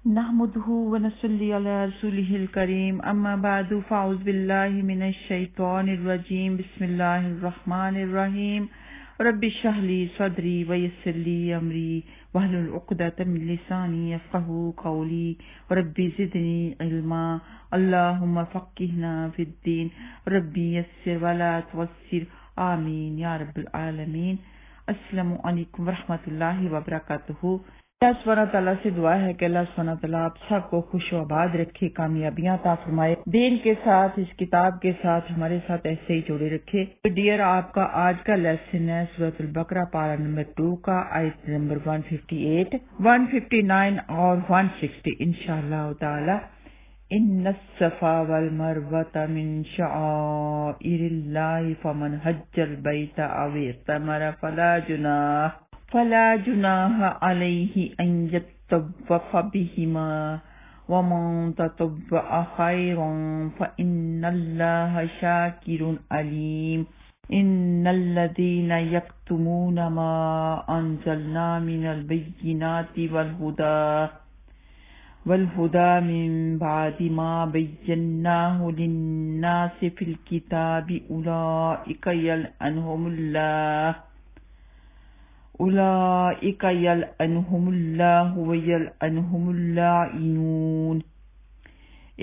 نحمده ونصلي على رسوله الكريم اما بعد فاعوذ بالله من الشيطان الرجيم بسم الله الرحمن الرحيم رب اشرح لي صدري ويسر لي امري واحلل عقدة من لساني يفقهوا قولي رب زدني علما اللهم فقهنا في الدين ربي يسر ولا تعسر آمین یا رب العالمین۔ السلام علیکم ورحمۃ اللہ وبرکاتہ۔ اللہ سبحانہ تعالیٰ سے دعا ہے کہ اللہ سبحانہ تعالیٰ آپ سب کو خوش و آباد رکھے، کامیابیاں عطا فرمائے، دین کے ساتھ، اس کتاب کے ساتھ ہمارے ساتھ ایسے ہی جوڑے رکھے۔ ڈیئر، آپ کا آج کا لیسن ہے سورۃ البقرہ پارہ نمبر 2 کا، آیت نمبر 158، 159 اور 160 انشاءاللہ تعالی۔ ان الصفا والمروة من شعائر الله فمن حج البيت او اعتمر فلا جناح عليه ان يطوف بهما ومن تطوع خيرا فإن الله شاكر عليم۔ ان الذين يكتمون ما انزلنا من البينات والهدى من بعد ما بيناه للناس في الكتاب أولئك يلعنهم الله ويلعنهم اللاعنون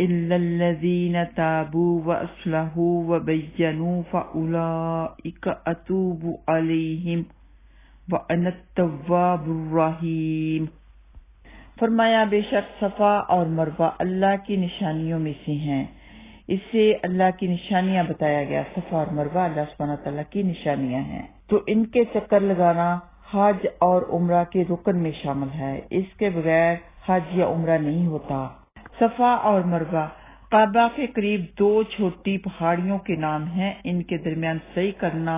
إلا الذين تابوا وأصلحوا وبينوا فأولئك أتوب عليهم وأنا التواب الرحيم۔ فرمایا بے شک صفا اور مروہ اللہ کی نشانیوں میں سے ہیں۔ اس سے اللہ کی نشانیاں بتایا گیا۔ صفا اور مروہ اللہ سبحانہ تعالیٰ کی نشانیاں ہیں، تو ان کے چکر لگانا حج اور عمرہ کے رکن میں شامل ہے۔ اس کے بغیر حج یا عمرہ نہیں ہوتا۔ صفا اور مروہ کعبہ کے قریب 2 چھوٹی پہاڑیوں کے نام ہیں۔ ان کے درمیان سعی کرنا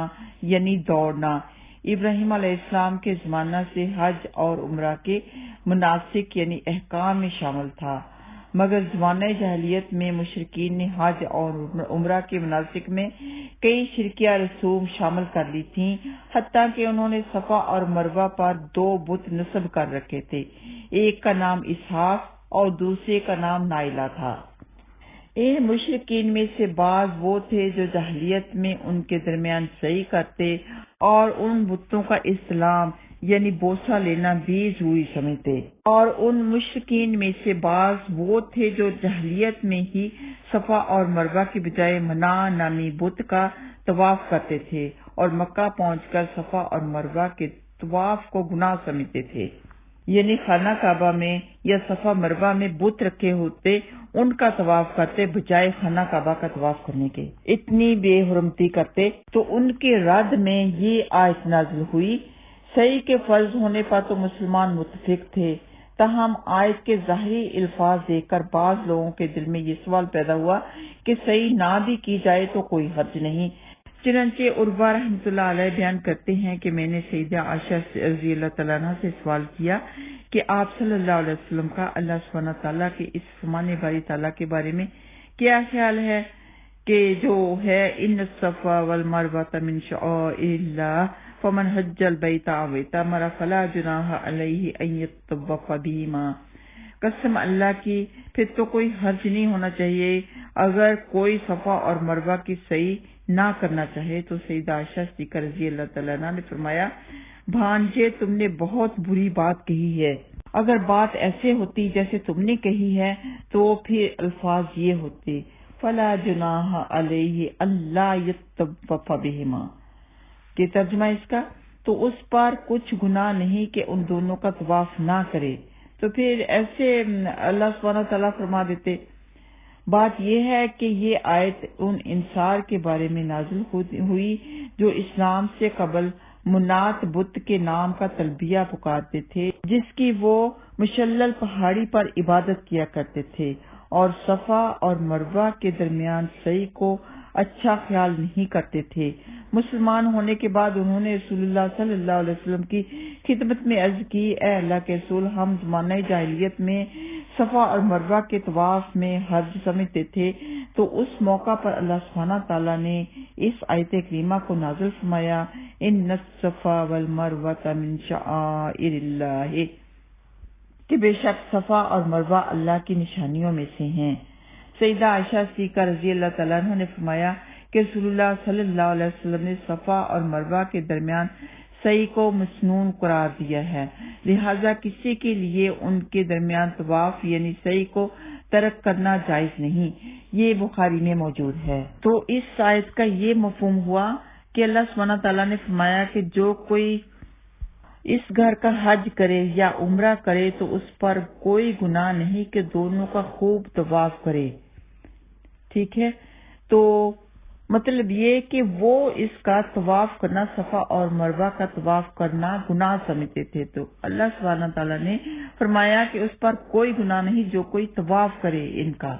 یعنی دوڑنا ابراہیم علیہ السلام کے زمانہ سے حج اور عمرہ کے مناسک یعنی احکام میں شامل تھا، مگر زمانہ جاہلیت میں مشرکین نے حج اور عمرہ کے مناسک میں کئی شرکیہ رسوم شامل کر لی تھیں، حتیٰ کہ انہوں نے صفا اور مروہ پر 2 بت نصب کر رکھے تھے۔ ایک کا نام اسحاق اور دوسرے کا نام نائلہ تھا۔ ان مشرکین میں سے بعض وہ تھے جو جاہلیت میں ان کے درمیان صحیح کرتے اور ان بتوں کا استلام یعنی بوسہ لینا بھی ضروری سمجھتے، اور ان مشرکین میں سے بعض وہ تھے جو جاہلیت میں ہی صفا اور مروہ کی بجائے منا نامی بت کا طواف کرتے تھے اور مکہ پہنچ کر صفا اور مروہ کے طواف کو گناہ سمجھتے تھے، یعنی خانہ کعبہ میں یا صفا مروہ میں بت رکھے ہوتے ان کا طواف کرتے بجائے خانہ کعبہ کا طواف کرنے کے، اتنی بے حرمتی کرتے۔ تو ان کے رد میں یہ آیت نازل ہوئی۔ صحیح کے فرض ہونے پر تو مسلمان متفق تھے، تاہم آیت کے ظاہری الفاظ دیکھ کر بعض لوگوں کے دل میں یہ سوال پیدا ہوا کہ صحیح نہ بھی کی جائے تو کوئی حرج نہیں۔ چنانچہ عروہ رحمۃ اللہ علیہ بیان کرتے ہیں کہ میں نے سیدہ عائشہ رضی اللہ تعالیٰ عنہ سے سوال کیا کہ آپ صلی اللہ علیہ وسلم کا اللہ سبحانہ تعالیٰ کے اس فرمان باری تعالیٰ کے بارے میں کیا خیال ہے کہ جو ہے ان الصفا والمروہ من شعائر اللہ فمن حج البیت او اعتمر فلا جناح علیہ ان یطوف بہما۔ قسم اللہ کی، پھر تو کوئی حرج نہیں ہونا چاہیے اگر کوئی صفا اور مروہ کی صحیح نہ کرنا چاہے۔ تو سیدہ عائشہ صدیقہ رضی اللہ تعالیٰ عنہ نے فرمایا، بھانجے تم نے بہت بری بات کہی ہے۔ اگر بات ایسے ہوتی جیسے تم نے کہی ہے تو پھر الفاظ یہ ہوتے فلا جناح علیہ اللہ یطوف بہما، کہ ترجمہ اس کا تو اس پر کچھ گناہ نہیں کہ ان دونوں کا طواف نہ کرے۔ تو پھر ایسے اللہ سبحانہ تعالیٰ فرما دیتے۔ بات یہ ہے کہ یہ آیت ان انصار کے بارے میں نازل ہوئی جو اسلام سے قبل منات بت کے نام کا تلبیہ پکارتے تھے، جس کی وہ مشلل پہاڑی پر عبادت کیا کرتے تھے، اور صفا اور مروہ کے درمیان سعی کو اچھا خیال نہیں کرتے تھے۔ مسلمان ہونے کے بعد انہوں نے رسول اللہ صلی اللہ علیہ وسلم کی خدمت میں عرض کی، اے اللہ کے رسول، ہم زمانہ جاہلیت میں صفا اور مروہ کے طواف میں حرج سمجھتے تھے۔ تو اس موقع پر اللہ سبحانہ تعالیٰ نے اس آیت کریمہ کو نازل فرمایا، ان الصفا والمروہ من شعائر اللہ۔ کہ بے شک صفا اور مروہ اللہ کی نشانیوں میں سے ہیں۔ سیدہ عائشہ صدیقہ رضی اللہ تعالیٰ عنہ نے فرمایا کہ رسول اللہ صلی اللہ علیہ وسلم نے صفا اور مروہ کے درمیان سعی کو مسنون قرار دیا ہے، لہذا کسی کے لیے ان کے درمیان طواف یعنی سعی کو ترک کرنا جائز نہیں۔ یہ بخاری میں موجود ہے۔ تو اس آیت کا یہ مفہوم ہوا کہ اللہ سبحانہ تعالیٰ نے فرمایا کہ جو کوئی اس گھر کا حج کرے یا عمرہ کرے تو اس پر کوئی گناہ نہیں کہ دونوں کا خوب طواف کرے۔ ٹھیک ہے، تو مطلب یہ کہ وہ اس کا طواف کرنا، صفا اور مروہ کا طواف کرنا گناہ سمجھتے تھے، تو اللہ سبحانہ تعالیٰ نے فرمایا کہ اس پر کوئی گناہ نہیں جو کوئی طواف کرے ان کا۔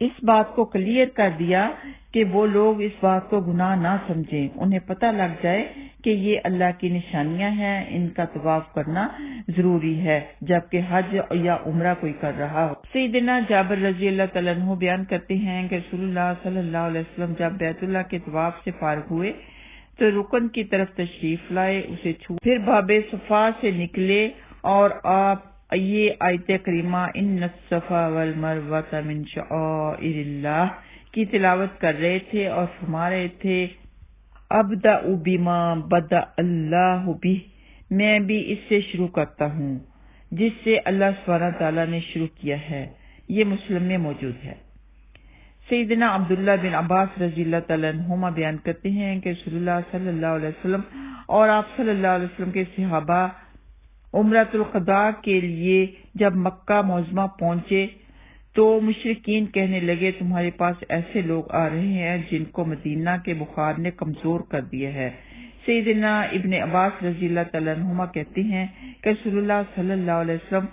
اس بات کو کلیئر کر دیا کہ وہ لوگ اس بات کو گناہ نہ سمجھیں، انہیں پتہ لگ جائے کہ یہ اللہ کی نشانیاں ہیں، ان کا طواف کرنا ضروری ہے جبکہ حج یا عمرہ کوئی کر رہا ہو۔ سیدنا جابر رضی اللہ تعالیٰ عنہ بیان کرتے ہیں کہ رسول اللہ صلی اللہ علیہ وسلم جب بیت اللہ کے طواف سے فارغ ہوئے تو رکن کی طرف تشریف لائے، اسے چھو پھر باب صفا سے نکلے اور آپ یہ آیت کریمہ ان الصفا والمروہ من شعائر اللہ کی تلاوت کر رہے تھے اور فرما رہے تھے ابدأ بما بدأ اللہ بہ، میں بھی اس سے شروع کرتا ہوں جس سے اللہ سبحانہ تعالیٰ نے شروع کیا ہے۔ یہ مسلم میں موجود ہے۔ سیدنا عبداللہ بن عباس رضی اللہ تعالیٰ عنہما بیان کرتے ہیں کہ رسول اللہ صلی اللہ علیہ وسلم اور آپ صلی اللہ علیہ وسلم کے صحابہ عمرۃ القضاء کے لیے جب مکہ معظمہ پہنچے تو مشرکین کہنے لگے تمہارے پاس ایسے لوگ آ رہے ہیں جن کو مدینہ کے بخار نے کمزور کر دیا ہے۔ سیدنا ابن عباس رضی اللہ تعالیٰ عنہما کہتے ہیں کہ رسول اللہ صلی اللہ علیہ وسلم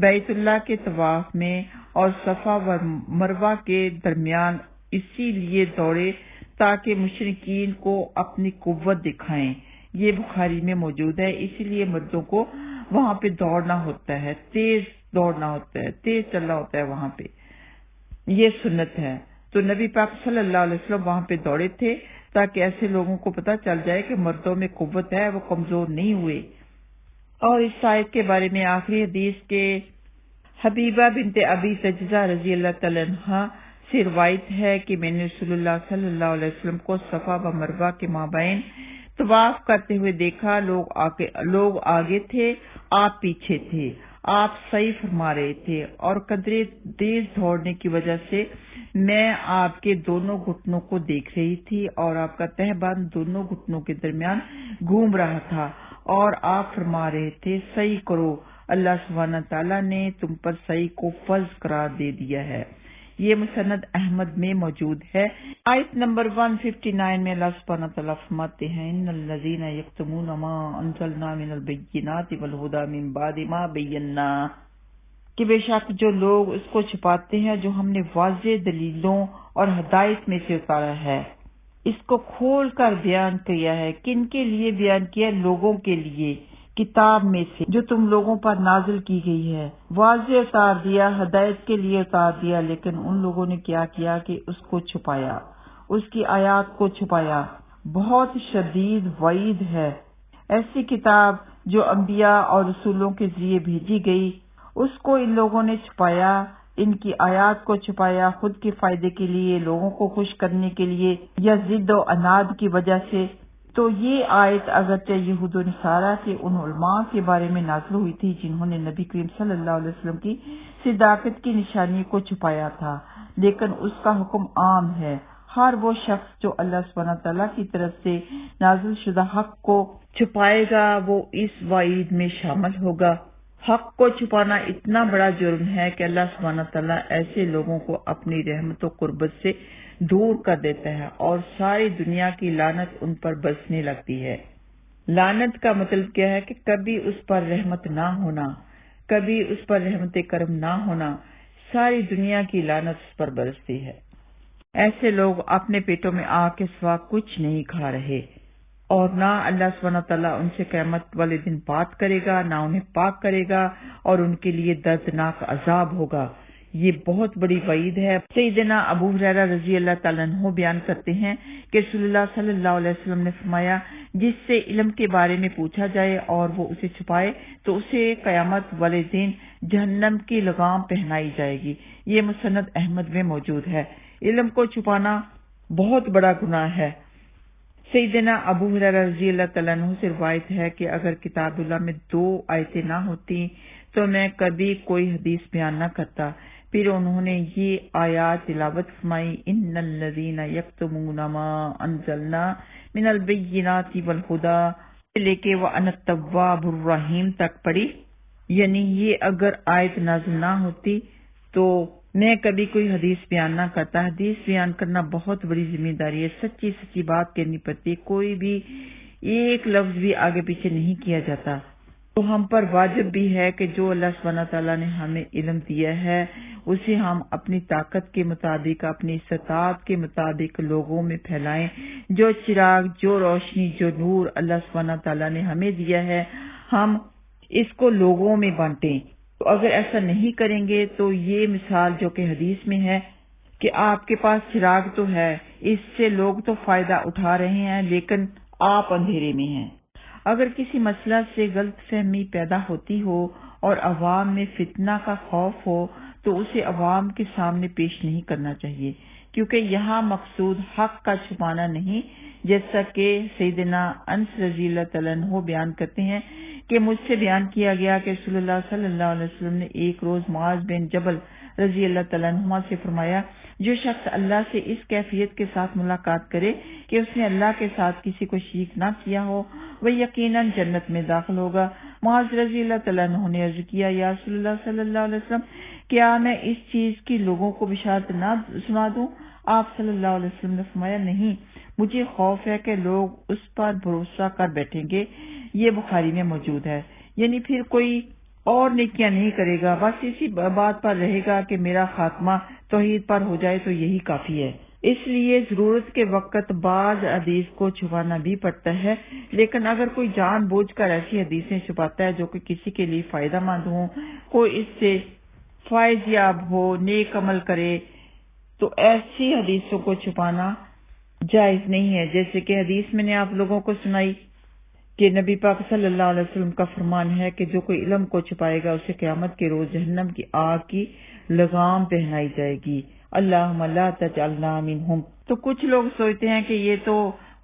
بیت اللہ کے طواف میں اور صفا و مروہ کے درمیان اسی لیے دوڑے تاکہ مشرکین کو اپنی قوت دکھائیں۔ یہ بخاری میں موجود ہے، اسی لیے مردوں کو وہاں پہ دوڑنا ہوتا ہے، تیز دوڑنا ہوتا ہے، تیز چلنا ہوتا ہے وہاں پہ، یہ سنت ہے۔ تو نبی پاک صلی اللہ علیہ وسلم وہاں پہ دوڑے تھے تاکہ ایسے لوگوں کو پتہ چل جائے کہ مردوں میں قوت ہے، وہ کمزور نہیں ہوئے۔ اور اس آیت کے بارے میں آخری حدیث کے حبیبہ بنت ابی سجزہ رضی اللہ تعالیٰ عنہا سے روایت ہے کہ میں نے رسول اللہ صلی اللہ علیہ وسلم کو صفا و مروہ کے مابین طواف کرتے ہوئے دیکھا، لوگ آگے تھے، آپ پیچھے تھے، آپ صحیح فرما رہے تھے اور قدرے تیز دوڑنے کی وجہ سے میں آپ کے دونوں گھٹنوں کو دیکھ رہی تھی اور آپ کا تہبند دونوں گھٹنوں کے درمیان گھوم رہا تھا اور آپ فرما رہے تھے صحیح کرو، اللہ سبحانہ تعالیٰ نے تم پر صحیح کو فرض قرار دے دیا ہے۔ یہ مسند احمد میں موجود ہے۔ آیت نمبر 159 میں اللہ سبحانہ تعالیٰ فرماتے ہیں ان الذین یکتمون ما انزلنا من البینات والہدی من بعد ما بیناہ، کہ بے شک جو لوگ اس کو چھپاتے ہیں جو ہم نے واضح دلیلوں اور ہدایت میں سے اتارا ہے، اس کو کھول کر بیان کیا ہے۔ کن کے لیے بیان کیا؟ لوگوں کے لیے، کتاب میں سے جو تم لوگوں پر نازل کی گئی ہے، واضح اتار دیا، ہدایت کے لیے اتار دیا، لیکن ان لوگوں نے کیا کیا کہ اس کو چھپایا، اس کی آیات کو چھپایا۔ بہت شدید وعید ہے ایسی کتاب جو انبیاء اور رسولوں کے ذریعے بھیجی گئی، اس کو ان لوگوں نے چھپایا، ان کی آیات کو چھپایا خود کے فائدے کے لیے، لوگوں کو خوش کرنے کے لیے یا ضد و عناد کی وجہ سے۔ تو یہ آیت اگرچہ یہود و نصارہ کے ان علماء کے بارے میں نازل ہوئی تھی جنہوں نے نبی کریم صلی اللہ علیہ وسلم کی صداقت کی نشانی کو چھپایا تھا، لیکن اس کا حکم عام ہے۔ ہر وہ شخص جو اللہ سبحانہ تعالیٰ کی طرف سے نازل شدہ حق کو چھپائے گا وہ اس وعید میں شامل ہوگا۔ حق کو چھپانا اتنا بڑا جرم ہے کہ اللہ سبحانہ تعالیٰ ایسے لوگوں کو اپنی رحمت و قربت سے دور کر دیتا ہے اور ساری دنیا کی لعنت ان پر برسنے لگتی ہے۔ لعنت کا مطلب کیا ہے کہ کبھی اس پر رحمت نہ ہونا، کبھی اس پر رحمت کرم نہ ہونا، ساری دنیا کی لعنت اس پر برستی ہے۔ ایسے لوگ اپنے پیٹوں میں آگ کے سوا کچھ نہیں کھا رہے اور نہ اللہ سبحانہ تعالیٰ ان سے قیامت والے دن بات کرے گا، نہ انہیں پاک کرے گا اور ان کے لیے دردناک عذاب ہوگا۔ یہ بہت بڑی وعید ہے۔ سیدنا ابو ہریرہ رضی اللہ تعالیٰ عنہ بیان کرتے ہیں کہ رسول اللہ صلی اللہ علیہ وسلم نے فرمایا، جس سے علم کے بارے میں پوچھا جائے اور وہ اسے چھپائے تو اسے قیامت والے دن جہنم کی لگام پہنائی جائے گی۔ یہ مسند احمد میں موجود ہے۔ علم کو چھپانا بہت بڑا گناہ ہے۔ سیدنا ابو ہریرہ رضی اللہ تعالیٰ عنہ سے روایت ہے کہ اگر کتاب اللہ میں 2 آیتیں نہ ہوتی تو میں کبھی کوئی حدیث بیان نہ کرتا۔ پھر انہوں نے یہ آیات تلاوت فرمائی، ان الذین یکتمون ما انزلنا من البینات والہدی لے کے وَأَنَا التَّوَّابُ الرَّحِيمُ تک پڑھی، یعنی یہ اگر آیت نازل نہ ہوتی تو میں کبھی کوئی حدیث بیان نہ کرتا۔ حدیث بیان کرنا بہت بڑی ذمہ داری ہے، سچی بات کہنی پڑتی ہے، کوئی بھی ایک لفظ بھی آگے پیچھے نہیں کیا جاتا۔ تو ہم پر واجب بھی ہے کہ جو اللہ سبحانہ تعالیٰ نے ہمیں علم دیا ہے اسے ہم اپنی طاقت کے مطابق، اپنی استطاعت کے مطابق لوگوں میں پھیلائیں۔ جو چراغ، جو روشنی، جو نور اللہ سبحانہ تعالیٰ نے ہمیں دیا ہے ہم اس کو لوگوں میں بانٹیں۔ تو اگر ایسا نہیں کریں گے تو یہ مثال جو کہ حدیث میں ہے کہ آپ کے پاس چراغ تو ہے، اس سے لوگ تو فائدہ اٹھا رہے ہیں لیکن آپ اندھیرے میں ہیں۔ اگر کسی مسئلہ سے غلط فہمی پیدا ہوتی ہو اور عوام میں فتنہ کا خوف ہو تو اسے عوام کے سامنے پیش نہیں کرنا چاہیے، کیونکہ یہاں مقصود حق کا چھپانا نہیں، جیسا کہ سیدنا انس رضی اللہ تعالیٰ عنہ بیان کرتے ہیں کہ مجھ سے بیان کیا گیا کہ رسول اللہ صلی اللہ علیہ وسلم نے ایک روز معاذ بن جبل رضی اللہ تعالیٰ عنہ سے فرمایا، جو شخص اللہ سے اس کیفیت کے ساتھ ملاقات کرے کہ اس نے اللہ کے ساتھ کسی کو شریک نہ کیا ہو، وہ یقیناً جنت میں داخل ہوگا۔ معاذ رضی اللہ تعالیٰ عنہ نے عرض کیا، یا رسول اللہ صلی اللہ علیہ وسلم، کیا میں اس چیز کی لوگوں کو بشارت نہ سنا دوں؟ آپ صلی اللہ علیہ وسلم نے فرمایا، نہیں، مجھے خوف ہے کہ لوگ اس پر بھروسہ کر بیٹھیں گے۔ یہ بخاری میں موجود ہے۔ یعنی پھر کوئی اور نیکیاں نہیں کرے گا، بس اسی بات پر رہے گا کہ میرا خاتمہ توحید پر ہو جائے تو یہی کافی ہے۔ اس لیے ضرورت کے وقت بعض حدیث کو چھپانا بھی پڑتا ہے، لیکن اگر کوئی جان بوجھ کر ایسی حدیثیں چھپاتا ہے جو کہ کسی کے لیے فائدہ مند ہوں، کوئی اس سے فائز یاب ہو، نیک عمل کرے، تو ایسی حدیثوں کو چھپانا جائز نہیں ہے۔ جیسے کہ حدیث میں نے آپ لوگوں کو سنائی کہ نبی پاک صلی اللہ علیہ وسلم کا فرمان ہے کہ جو کوئی علم کو چھپائے گا اسے قیامت کے روز جہنم کی آگ کی لگام پہنائی جائے گی۔ اللہم لا تجعلنا منہم۔ تو کچھ لوگ سوچتے ہیں کہ یہ تو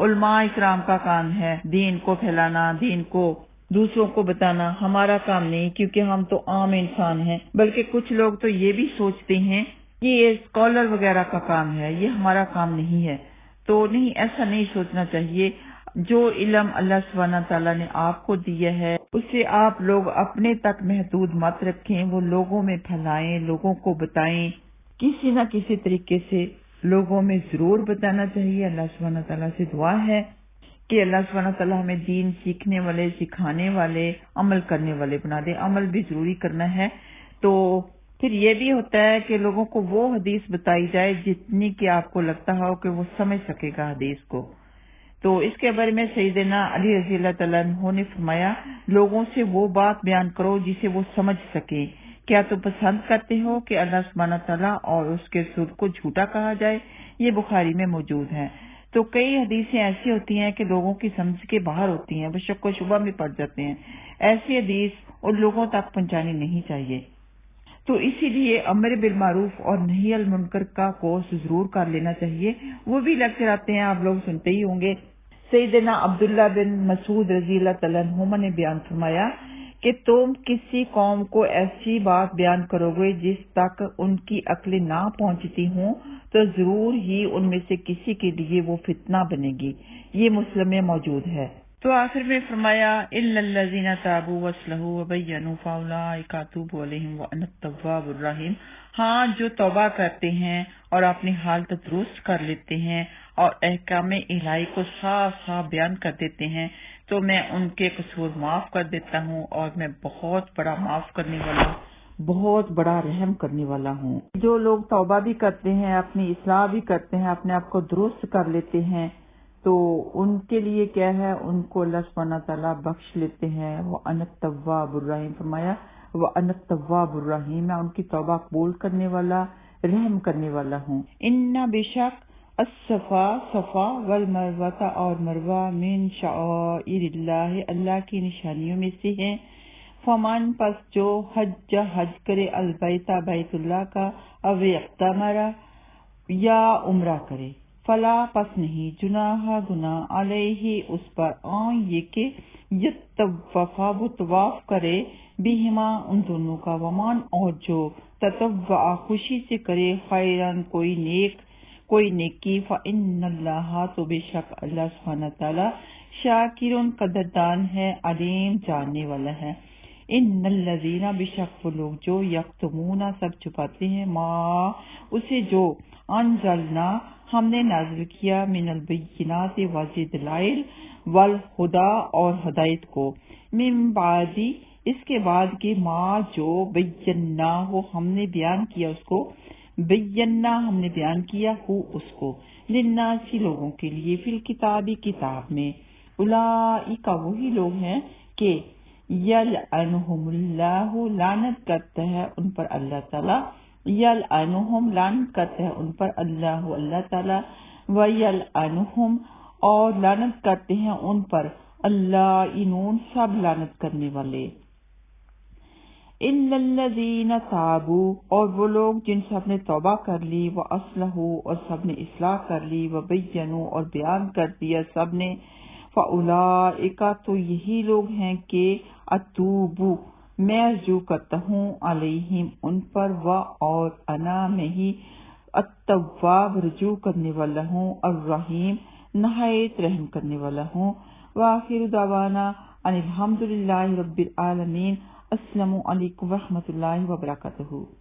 علماء اکرام کا کام ہے، دین کو پھیلانا، دین کو دوسروں کو بتانا، ہمارا کام نہیں کیونکہ ہم تو عام انسان ہیں۔ بلکہ کچھ لوگ تو یہ بھی سوچتے ہیں کہ یہ اسکالر وغیرہ کا کام ہے، یہ ہمارا کام نہیں ہے۔ تو نہیں، ایسا نہیں سوچنا چاہیے۔ جو علم اللہ سبحانہ تعالیٰ نے آپ کو دیا ہے اسے آپ لوگ اپنے تک محدود مت رکھیں، وہ لوگوں میں پھیلائیں، لوگوں کو بتائیں، کسی نہ کسی طریقے سے لوگوں میں ضرور بتانا چاہیے۔ اللہ سبحانہ تعالیٰ سے دعا ہے کہ اللہ سبحانہ تعالیٰ ہمیں دین سیکھنے والے، سکھانے والے، عمل کرنے والے بنا دے۔ عمل بھی ضروری کرنا ہے۔ تو پھر یہ بھی ہوتا ہے کہ لوگوں کو وہ حدیث بتائی جائے جتنی کہ آپ کو لگتا ہو کہ وہ سمجھ سکے گا حدیث کو۔ تو اس کے بارے میں سیدنا علی رضی اللہ تعالیٰ عنہ نے فرمایا، لوگوں سے وہ بات بیان کرو جسے وہ سمجھ سکے۔ کیا تو پسند کرتے ہو کہ اللہ سبحانہ تعالیٰ اور اس کے رسول کو جھوٹا کہا جائے؟ یہ بخاری میں موجود ہے۔ تو کئی حدیثیں ایسی ہوتی ہیں کہ لوگوں کی سمجھ کے باہر ہوتی ہیں، وہ شک و شبہ میں پڑ جاتے ہیں۔ ایسی حدیث ان لوگوں تک پہنچانی نہیں چاہیے۔ تو اسی لیے امر بالمعروف اور نہی عن المنکر کا کورس ضرور کر لینا چاہیے۔ وہ بھی لیکچر آتے ہیں، آپ لوگ سنتے ہی ہوں گے۔ سیدنا عبداللہ بن مسعود رضی اللہ تعالیٰ عنہما نے بیان فرمایا کہ تم کسی قوم کو ایسی بات بیان کرو گے جس تک ان کی عقلیں نہ پہنچتی ہوں تو ضرور ہی ان میں سے کسی کے لیے وہ فتنہ بنے گی۔ یہ مسلم میں موجود ہے۔ تو آخر میں فرمایا، الا الذین تابوا واصلحوا وبینوا فاولئک اتوب علیہم وانا التواب الرحیم۔ ہاں، جو توبہ کرتے ہیں اور اپنی حالت درست کر لیتے ہیں اور احکام الہی کو صاف صاف بیان کر دیتے ہیں تو میں ان کے قصور معاف کر دیتا ہوں اور میں بہت بڑا معاف کرنے والا، بہت بڑا رحم کرنے والا ہوں۔ جو لوگ توبہ بھی کرتے ہیں، اپنی اصلاح بھی کرتے ہیں، اپنے آپ کو درست کر لیتے ہیں، تو ان کے لیے کیا ہے، ان کو اللہ سبحانہ تعالیٰ بخش لیتے ہیں۔ وہ ان التواب الرحیم فرمایا، وَأَنَا التَّوَّابُ الرَّحِيمُ، میں ان کی توبہ قبول کرنے والا رحم کرنے والا ہوں۔ ان بے شک الصفا صفا والمروہ اور مروہ من شعائر اللہ اللہ کی نشانیوں میں سے ہیں۔ فمن پس جو حج کرے البیت بیت اللہ کا او اعتمر یا عمرہ کرے، فلا پس نہیں جناح گناہ علیہ اس پر یہ کہ یطوفا وہ طواف کرے بہما ان دونوں کا، ومان اور جو تطوع خوشی سے کرے خیرن کوئی نیکی، فإن اللہ تو بے شک اللہ سبحانہ تعالی شاکرن قدردان ہے، علیم جاننے والا ہے۔ ان الذین بے شک وہ لوگ جو یکتمون سب چھپاتے ہیں ما اسے جو انزلنا ہم نے نازل کیا من البینات واضح دلائل والہدا اور ہدایت کو، من بعد اس کے بعد کے ما جو بینا ہو ہم نے بیان کیا اس کو، بینا ہم نے بیان کیا ہو اس کو، للناس لوگوں کے لیے، فی الکتابی کتاب میں، اولئک وہی لوگ ہیں کہ یلعنہم اللہ لعنت کرتا ہے ان پر اللہ تعالیٰ، یلعنہم لعنت کرتا ہے ان پر اللہ تعالیٰ، ویلعنہم اور لعنت کرتے ہیں ان پر اللائنون سب لعنت کرنے والے۔ الا الذین تابوا اور وہ لوگ جن سب نے توبہ کر لی، واصلحوا اور سب نے اصلاح کر لی، وبینوا اور بیان کر دیا سب نے، فاولئک تو یہی لوگ ہیں کہ اتوب میں رجوع کرتا ہوں علیہم ان پر، اور انا میں ہی التواب رجوع کرنے والا ہوں، الرحیم نہایت رحم کرنے والا ہوں۔ وآخر دعوانا ان الحمد للہ رب العالمین۔ السلام علیکم ورحمۃ اللہ وبرکاتہ۔